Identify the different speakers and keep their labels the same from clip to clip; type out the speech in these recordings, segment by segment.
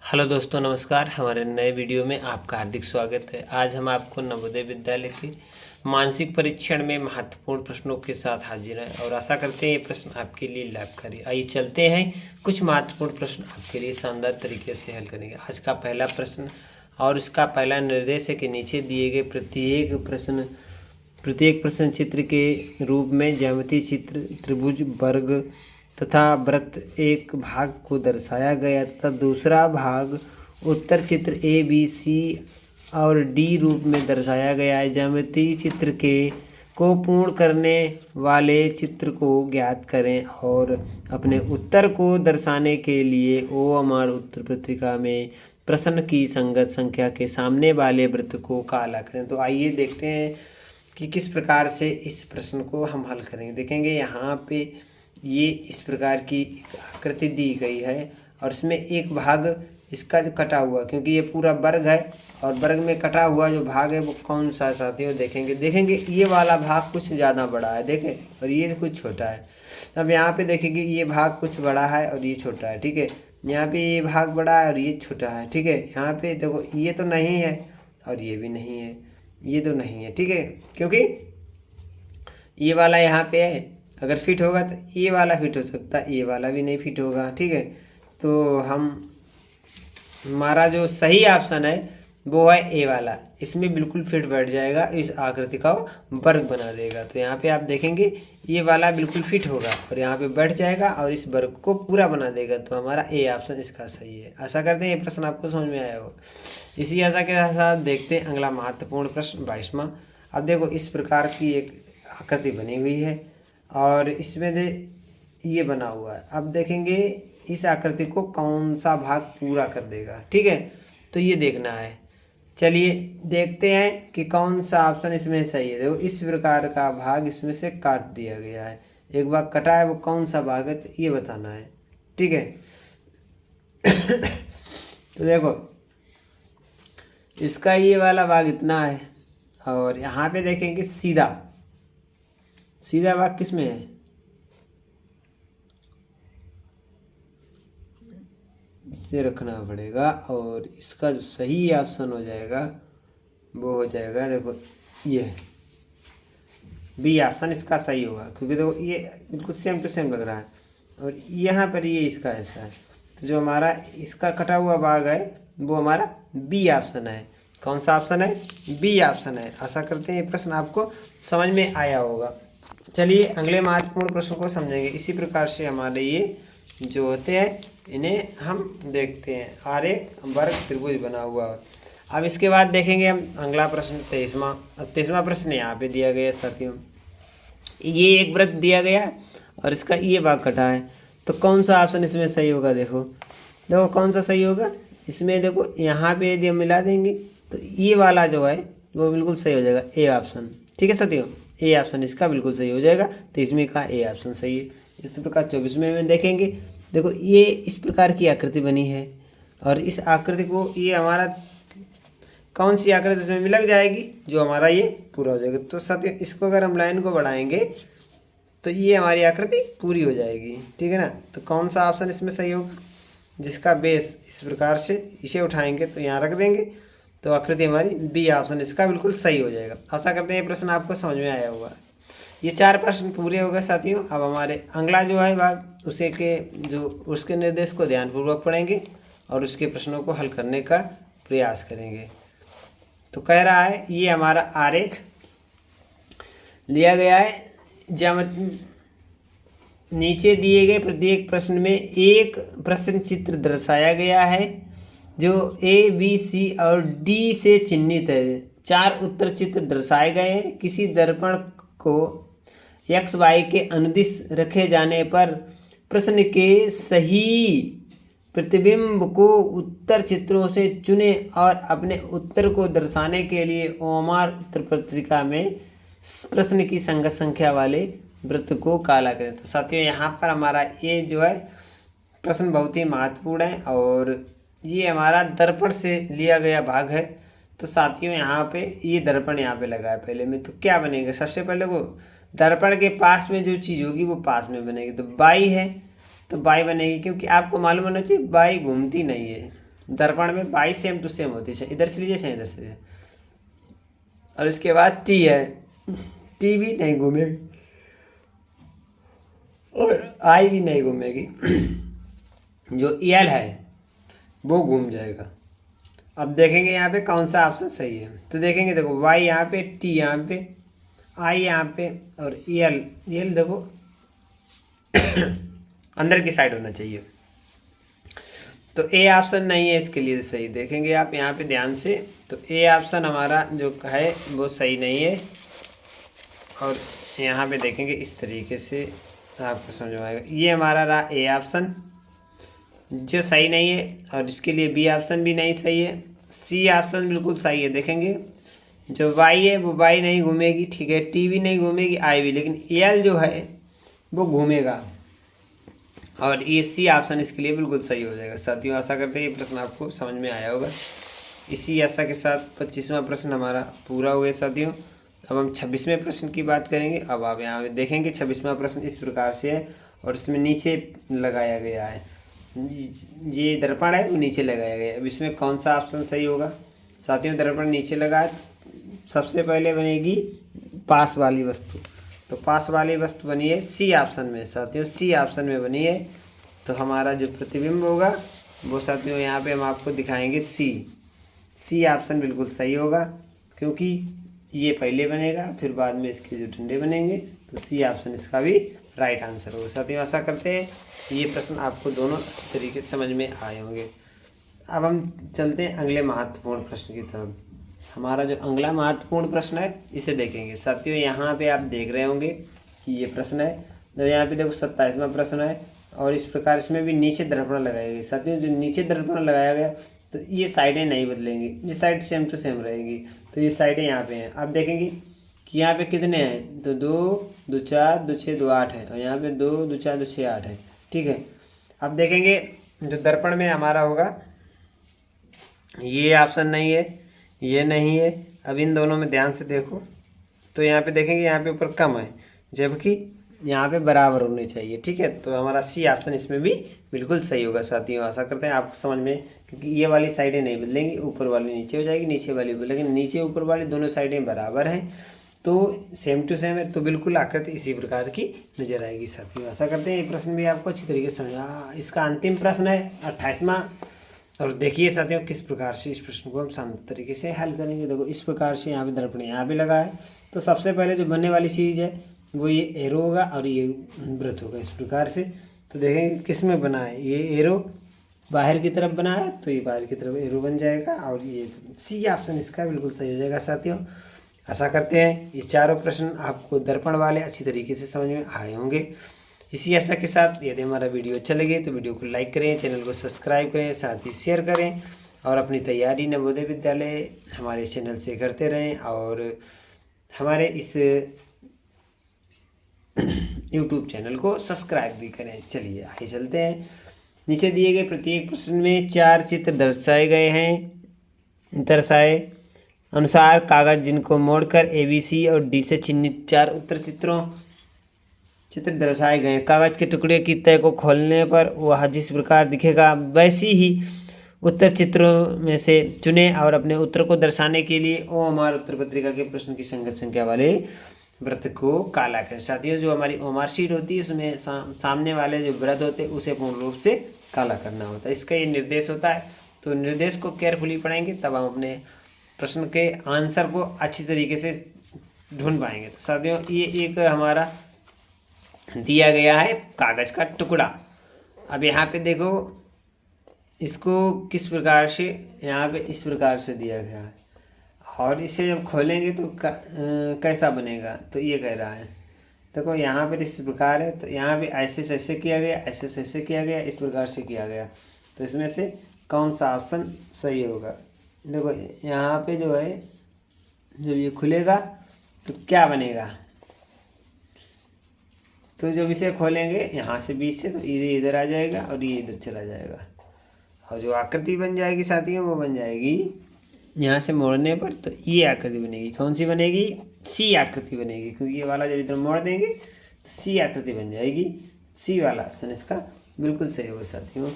Speaker 1: Hello दोस्तों, नमस्कार। हमारे नए वीडियो में आपका हार्दिक स्वागत है। आज हम आपको नवोदय विद्यालय के मानसिक परीक्षण में महत्वपूर्ण प्रश्नों के साथ हाजिर हैं और आशा करते हैं ये प्रश्न आपके लिए लाभकारी। आइए चलते हैं, कुछ महत्वपूर्ण प्रश्न आपके लिए शानदार तरीके से हल करेंगे। आज का पहला प्रश्न और इसका पहला निर्देश है कि नीचे दिए गए प्रत्येक प्रश्न चित्र के रूप में ज्यामितीय चित्र, त्रिभुज, वर्ग तथा वृत्त एक भाग को दर्शाया गया तथा दूसरा भाग उत्तर चित्र ए बी सी और डी रूप में दर्शाया गया है। ज्यामितीय चित्र को पूर्ण करने वाले चित्र को ज्ञात करें और अपने उत्तर को दर्शाने के लिए OMR उत्तर पत्रिका में प्रश्न की संगत संख्या के सामने वाले वृत्त को काला करें। तो आइए देखते हैं कि किस प्रकार से इस प्रश्न को हम हल करेंगे। देखेंगे यहाँ पे ये इस प्रकार की आकृति दी गई है और इसमें एक भाग इसका जो कटा हुआ, क्योंकि ये पूरा वर्ग है और वर्ग में कटा हुआ जो भाग है वो कौन सा साथियों देखेंगे ये वाला भाग कुछ ज़्यादा बड़ा है, देखें, और ये कुछ छोटा है। अब यहाँ पे देखेंगे ये भाग कुछ बड़ा है और ये छोटा है, ठीक है। यहाँ पे ये भाग बड़ा है और ये छोटा है, ठीक है। यहाँ पे देखो ये तो नहीं है और ये भी नहीं है, ये तो नहीं है, ठीक है, क्योंकि ये वाला यहाँ पे है। अगर फिट होगा तो ये वाला फिट हो सकता है, ये वाला भी नहीं फिट होगा, ठीक है। तो हमारा जो सही ऑप्शन है वो है ए वाला, इसमें बिल्कुल फिट बैठ जाएगा, इस आकृति का वर्ग बना देगा। तो यहाँ पे आप देखेंगे ये वाला बिल्कुल फिट होगा और यहाँ पे बैठ जाएगा और इस वर्ग को पूरा बना देगा। तो हमारा ए ऑप्शन इसका सही है। आशा करते हैं ये प्रश्न आपको समझ में आया हो। इसी आशा के साथ देखते हैं अगला महत्वपूर्ण प्रश्न 22वां। अब देखो इस प्रकार की एक आकृति बनी हुई है और इसमें ये बना हुआ है। अब देखेंगे इस आकृति को कौन सा भाग पूरा कर देगा, ठीक है। तो ये देखना है। चलिए देखते हैं कि कौन सा ऑप्शन इसमें सही है। देखो इस प्रकार का भाग इसमें से काट दिया गया है, एक भाग कटा है, वो कौन सा भाग है तो ये बताना है, ठीक है। तो देखो इसका ये वाला भाग इतना है और यहाँ पे देखेंगे सीधा भाग किस में है, इसे रखना पड़ेगा और इसका जो सही ऑप्शन हो जाएगा वो हो जाएगा, देखो ये बी ऑप्शन इसका सही होगा, क्योंकि देखो ये बिल्कुल सेम टू सेम लग रहा है और यहाँ पर ये इसका ऐसा है। तो जो हमारा इसका कटा हुआ भाग है वो हमारा बी ऑप्शन है। कौन सा ऑप्शन है? बी ऑप्शन है। आशा करते हैं ये प्रश्न आपको समझ में आया होगा। चलिए अगले महत्वपूर्ण प्रश्न को समझेंगे। इसी प्रकार से हमारे ये जो होते हैं इन्हें हम देखते हैं। आरेख, वर्ग, त्रिभुज बना हुआ। अब इसके बाद देखेंगे हम अगला प्रश्न 23वां। अब 23वां प्रश्न यहाँ पे दिया गया है साथियों। ये एक वृत्त दिया गया है और इसका ये भाग कटा है, तो कौन सा ऑप्शन इसमें सही होगा? देखो कौन सा सही होगा इसमें। देखो यहाँ पे यदि हम मिला देंगे तो ये वाला जो है वो बिल्कुल सही हो जाएगा, ए ऑप्शन, ठीक है साथियों। ए ऑप्शन इसका बिल्कुल सही हो जाएगा। 23वें का ए ऑप्शन सही है। इस प्रकार 24वें में देखेंगे, देखो ये इस प्रकार की आकृति बनी है और इस आकृति को ये हमारा कौन सी आकृति इसमें मिलक जाएगी, जो हमारा ये पूरा हो जाएगा। तो साथियों इसको अगर हम लाइन को बढ़ाएंगे तो ये हमारी आकृति पूरी हो जाएगी, ठीक है ना। तो कौन सा ऑप्शन इसमें सही होगा? जिसका बेस इस प्रकार से इसे उठाएंगे तो यहाँ रख देंगे तो आकृति हमारी बी ऑप्शन इसका बिल्कुल सही हो जाएगा। आशा करते हैं ये प्रश्न आपको समझ में आया होगा। ये 4 प्रश्न पूरे हो गए साथियों। अब हमारे अगला जो है भाग उसके निर्देश को ध्यानपूर्वक पढ़ेंगे और उसके प्रश्नों को हल करने का प्रयास करेंगे। तो कह रहा है ये हमारा आरेख लिया गया है। नीचे दिए गए प्रत्येक प्रश्न में एक प्रश्न चित्र दर्शाया गया है जो ए बी सी और डी से चिन्हित है। 4 उत्तर चित्र दर्शाए गए हैं। किसी दर्पण को एक्स वाई के अनुदिश रखे जाने पर प्रश्न के सही प्रतिबिंब को उत्तर चित्रों से चुने और अपने उत्तर को दर्शाने के लिए OMR उत्तर पत्रिका में प्रश्न की संगत संख्या वाले वृत्त को काला करें। तो साथियों यहाँ पर हमारा ये जो है प्रश्न बहुत ही महत्वपूर्ण है और ये हमारा दर्पण से लिया गया भाग है। तो साथियों यहाँ पे ये दर्पण यहाँ पे लगा है पहले में, तो क्या बनेगा? सबसे पहले वो दर्पण के पास में जो चीज़ होगी वो पास में बनेगी। तो बाई है तो बाई बनेगी, क्योंकि आपको मालूम होना चाहिए बाई घूमती नहीं है, दर्पण में बाई सेम टू सेम होती है, इधर से लीजिए चाहे इधर से लीजिए। और इसके बाद टी है, टी भी नहीं घूमेगी और आई भी नहीं घूमेगी। जो एल है वो घूम जाएगा। अब देखेंगे यहाँ पे कौन सा ऑप्शन सही है। तो देखेंगे, देखो वाई यहाँ पे, टी यहाँ पे, आई यहाँ पे और एल, एल देखो अंदर की साइड होना चाहिए। तो ए ऑप्शन नहीं है इसके लिए सही। देखेंगे आप यहाँ पे ध्यान से, तो ए ऑप्शन हमारा जो है वो सही नहीं है। और यहाँ पे देखेंगे इस तरीके से आपको समझ में आएगा। ये हमारा रहा ए ऑप्शन जो सही नहीं है, और इसके लिए बी ऑप्शन भी नहीं सही है। सी ऑप्शन बिल्कुल सही है। देखेंगे जो वाई है वो वाई नहीं घूमेगी, ठीक है, टी भी नहीं घूमेगी, आई भी, लेकिन एल जो है वो घूमेगा। और ये सी ऑप्शन इसके लिए बिल्कुल सही हो जाएगा। साथियों आशा करते हैं ये प्रश्न आपको समझ में आया होगा। इसी आशा के साथ 25वां प्रश्न हमारा पूरा हुआ साथियों। अब हम 26वें प्रश्न की बात करेंगे। अब आप यहाँ पे देखेंगे 26वां प्रश्न इस प्रकार से है और इसमें नीचे लगाया गया है, ये दर्पण है वो नीचे लगाया गया है। अब इसमें कौन सा ऑप्शन सही होगा साथियों? दर्पण नीचे लगा है, सबसे पहले बनेगी पास वाली वस्तु। तो पास वाली वस्तु बनी है सी ऑप्शन में साथियों, सी ऑप्शन में बनी है। तो हमारा जो प्रतिबिंब होगा वो साथियों यहाँ पे हम आपको दिखाएंगे सी ऑप्शन बिल्कुल सही होगा, क्योंकि ये पहले बनेगा फिर बाद में इसके जो डंडे बनेंगे। तो सी ऑप्शन इसका भी राइट आंसर होगा। साथियों आशा करते हैं ये प्रश्न आपको दोनों अच्छी तरीके से समझ में आए होंगे। अब हम चलते हैं अगले महत्वपूर्ण प्रश्न की तरफ। हमारा जो अगला महत्वपूर्ण प्रश्न है इसे देखेंगे साथियों। यहाँ पे आप देख रहे होंगे कि ये प्रश्न है, तो यहाँ पे देखो 27वां प्रश्न है और इस प्रकार इसमें भी नीचे दर्पण लगाए गए साथियों। जो नीचे दर्पण लगाया गया तो ये साइडें नहीं बदलेंगी, ये साइड सेम टू सेम रहेगी। तो ये साइडें यहाँ पे हैं। आप देखेंगे कि यहाँ पे कितने हैं, तो 2 2 4 2 6 2 8 है, और यहाँ पे 2 2 4 2 6 8 है, ठीक है। अब देखेंगे जो दर्पण में हमारा होगा ये ऑप्शन नहीं है, ये नहीं है। अब इन दोनों में ध्यान से देखो तो यहाँ पे देखेंगे यहाँ पे ऊपर कम है, जबकि यहाँ पे बराबर होने चाहिए, ठीक है। तो हमारा सी ऑप्शन इसमें भी बिल्कुल सही होगा साथियों। आशा करते हैं आपको समझ में, क्योंकि ये वाली साइडें नहीं बदलेंगी, ऊपर वाली नीचे हो जाएगी, नीचे वाली ऊपर, लेकिन नीचे ऊपर वाली दोनों साइडें बराबर हैं तो सेम टू सेम है, तो बिल्कुल आकृति इसी प्रकार की नजर आएगी साथियों। आशा करते हैं ये प्रश्न भी आपको अच्छी तरीके से समझा। इसका अंतिम प्रश्न है 28वां, और देखिए साथियों किस प्रकार से इस प्रश्न को हम शांत तरीके से हल करेंगे। देखो इस प्रकार से यहाँ पे दर्पण यहाँ पे लगा है, तो सबसे पहले जो बनने वाली चीज़ है वो ये एरो होगा और ये वृत्त होगा इस प्रकार से। तो देखेंगे किस में बना है, ये एरो बाहर की तरफ बना है तो ये बाहर की तरफ एरो बन जाएगा, और ये सी ऑप्शन इसका बिल्कुल सही हो जाएगा साथियों। आशा करते हैं ये चारों प्रश्न आपको दर्पण वाले अच्छी तरीके से समझ में आए होंगे। इसी आशा के साथ यदि हमारा वीडियो अच्छा लगे तो वीडियो को लाइक करें, चैनल को सब्सक्राइब करें, साथ ही शेयर करें, और अपनी तैयारी नवोदय विद्यालय हमारे चैनल से करते रहें, और हमारे इस यूट्यूब चैनल को सब्सक्राइब भी करें। चलिए आगे चलते हैं। नीचे दिए गए प्रत्येक प्रश्न में 4 चित्र दर्शाए गए हैं। दर्शाए अनुसार कागज जिनको मोड़कर ABC और D से चिन्हित 4 उत्तर चित्र दर्शाए गए हैं। कागज के टुकड़े की तह को खोलने पर वह जिस प्रकार दिखेगा वैसी ही उत्तर चित्रों में से चुने और अपने उत्तर को दर्शाने के लिए ओएमआर उत्तर पत्रिका के प्रश्न की संगत संख्या वाले वृत्त को काला करें। साथियों जो हमारी ओएमआर शीट होती है उसमें सामने वाले जो वृत्त होते हैं उसे पूर्ण रूप से काला करना होता है, इसका ये निर्देश होता है। तो निर्देश को केयरफुली पढ़ेंगे तब हम अपने प्रश्न के आंसर को अच्छी तरीके से ढूंढ पाएंगे। तो साथियों ये एक हमारा दिया गया है कागज का टुकड़ा। अब यहाँ पे देखो इसको किस प्रकार से, यहाँ पे इस प्रकार से दिया गया है, और इसे जब खोलेंगे तो कैसा बनेगा, तो ये कह रहा है। देखो यहाँ पर इस प्रकार है, तो यहाँ पे ऐसे से ऐसे किया गया, ऐसे से ऐसे किया गया, इस प्रकार से किया गया। तो इसमें से कौन सा ऑप्शन सही होगा? देखो यहाँ पे जो है जब ये खुलेगा तो क्या बनेगा, तो जब इसे खोलेंगे यहाँ से बीच से तो ये इधर आ जाएगा और ये इधर चला जाएगा, और जो आकृति बन जाएगी साथियों वो बन जाएगी यहाँ से मोड़ने पर, तो ये आकृति बनेगी। कौन सी बनेगी? सी आकृति बनेगी, क्योंकि ये वाला जब इधर मोड़ देंगे तो सी आकृति बन जाएगी। सी वाला ऑप्शन इसका बिल्कुल सही होगा साथियों।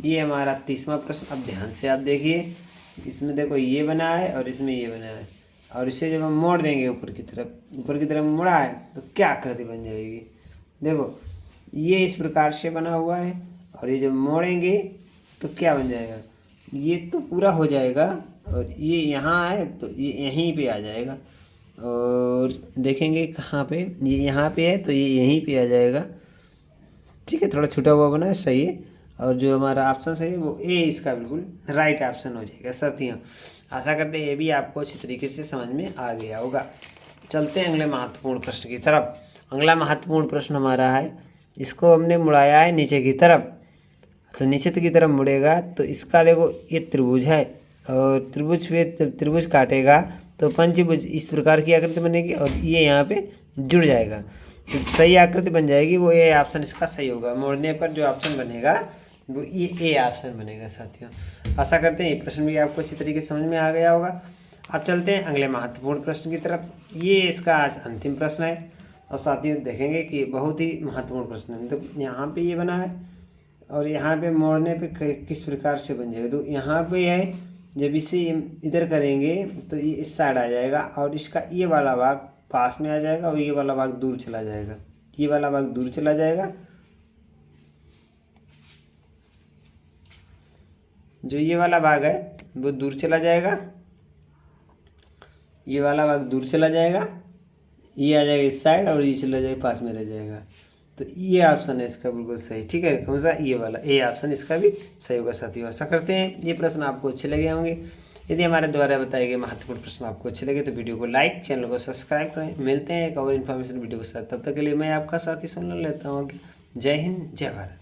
Speaker 1: ये हमारा 30वां प्रश्न। अब ध्यान से आप देखिए, इसमें देखो ये बना है और इसमें ये बना है, और इसे जब हम मोड़ देंगे ऊपर की तरफ मुड़ा है तो क्या आकृति बन जाएगी। देखो ये इस प्रकार से बना हुआ है, और ये जब मोड़ेंगे तो क्या बन जाएगा, ये तो पूरा हो जाएगा, और ये यहाँ है तो ये यहीं पे आ जाएगा, और देखेंगे कहाँ पे, ये यहाँ पे है तो ये यहीं पे आ जाएगा। ठीक है, थोड़ा छूटा हुआ बना है, सही है। और जो हमारा ऑप्शन सही है वो ए इसका बिल्कुल राइट ऑप्शन हो जाएगा साथियों। आशा करते हैं ये भी आपको अच्छी तरीके से समझ में आ गया होगा। चलते हैं अगले महत्वपूर्ण प्रश्न की तरफ। अगला महत्वपूर्ण प्रश्न हमारा है, इसको हमने मुड़ाया है नीचे की तरफ, तो नीचे की तरफ मुड़ेगा तो इसका देखो ये त्रिभुज है, और त्रिभुज पे त्रिभुज काटेगा तो पंचभुज इस प्रकार की आकृति बनेगी, और ये यहाँ पे जुड़ जाएगा तो सही आकृति बन जाएगी। वो ये ऑप्शन इसका सही होगा। मोड़ने पर जो ऑप्शन बनेगा वो ये ए ऑप्शन बनेगा साथियों। आशा करते हैं ये प्रश्न भी आपको अच्छी तरीके से समझ में आ गया होगा। अब चलते हैं अगले महत्वपूर्ण प्रश्न की तरफ। ये इसका आज अंतिम प्रश्न है, और साथियों देखेंगे कि बहुत ही महत्वपूर्ण प्रश्न है। तो यहाँ पे ये बना है, और यहाँ पे मोड़ने पे किस प्रकार से बन जाएगा। तो यहाँ पे है, जब इसे इधर करेंगे तो ये इस साइड आ जाएगा, और इसका ये वाला भाग पास में आ जाएगा, और ये वाला भाग दूर चला जाएगा। ये वाला भाग दूर चला जाएगा, जो ये वाला भाग है वो दूर चला जाएगा, ये वाला भाग दूर चला जाएगा, ये आ जाएगा इस साइड, और ये चला जाएगा पास में रह जाएगा। तो ये ऑप्शन है इसका बिल्कुल सही। ठीक है, कौन सा, ये वाला ए ऑप्शन इसका भी सही होगा साथियों। आशा करते हैं ये प्रश्न आपको अच्छे लगे होंगे। यदि हमारे द्वारा बताए गए महत्वपूर्ण प्रश्न आपको अच्छे लगे तो वीडियो को लाइक, चैनल को सब्सक्राइब करें। मिलते हैं एक और इन्फॉर्मेशन वीडियो के साथ, तब तक के लिए मैं आपका साथी सुन लेता हूँ। जय हिंद, जय भारत।